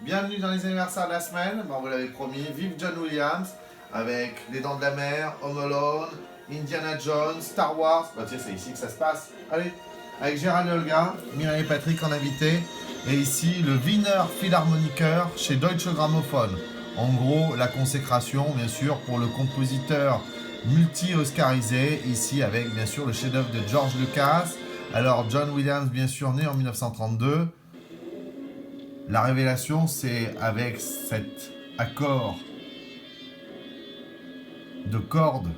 Bienvenue dans les anniversaires de la semaine. Bon, vous l'avez promis, vive John Williams avec Les Dents de la Mer, Home Alone, Indiana Jones, Star Wars. Bah tiens, c'est ici que ça se passe. Allez, avec Gérald Olga, Mireille et Patrick en invité. Et ici, le Wiener Philharmoniker chez Deutsche Grammophon. En gros, la consécration, bien sûr, pour le compositeur multi-oscarisé. Ici, avec, bien sûr, le chef-d'œuvre de George Lucas. Alors, John Williams, bien sûr, né en 1932. La révélation, c'est avec cet accord de cordes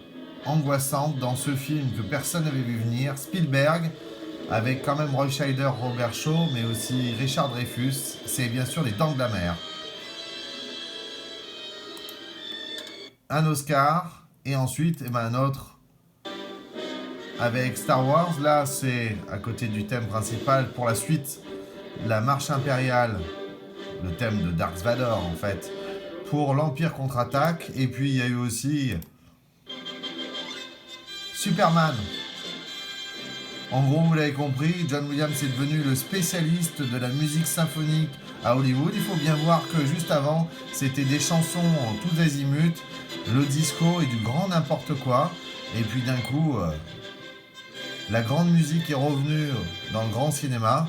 angoissante dans ce film que personne n'avait vu venir, Spielberg, avec quand même Roy Scheider, Robert Shaw, mais aussi Richard Dreyfuss. C'est bien sûr Les Dents de la Mer. Un Oscar, et ensuite un autre avec Star Wars. Là, c'est à côté du thème principal pour la suite, la marche impériale, le thème de Dark Vador en fait, pour l'Empire contre-attaque. Et puis il y a eu aussi Superman. En gros, vous l'avez compris, John Williams est devenu le spécialiste de la musique symphonique à Hollywood. Il faut bien voir que juste avant, c'était des chansons en tous azimuts, le disco et du grand n'importe quoi. Et puis d'un coup, la grande musique est revenue dans le grand cinéma.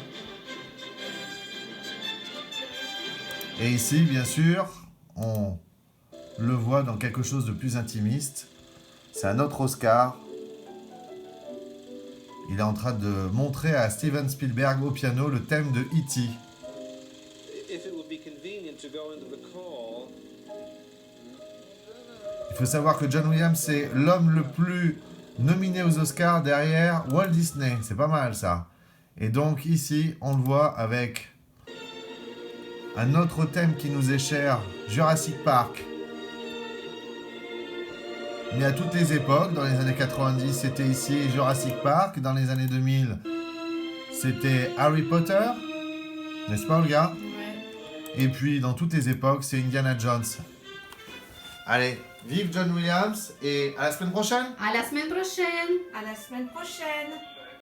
Et ici, bien sûr, on le voit dans quelque chose de plus intimiste. C'est un autre Oscar. Il est en train de montrer à Steven Spielberg au piano le thème de E.T. Il faut savoir que John Williams, c'est l'homme le plus nominé aux Oscars derrière Walt Disney. C'est pas mal ça. Et donc ici, on le voit avec un autre thème qui nous est cher, Jurassic Park. Mais à toutes les époques, dans les années 90, c'était ici Jurassic Park. Dans les années 2000, c'était Harry Potter. N'est-ce pas, Olga? Ouais. Et puis, dans toutes les époques, c'est Indiana Jones. Allez, vive John Williams et à la semaine prochaine! À la semaine prochaine! À la semaine prochaine.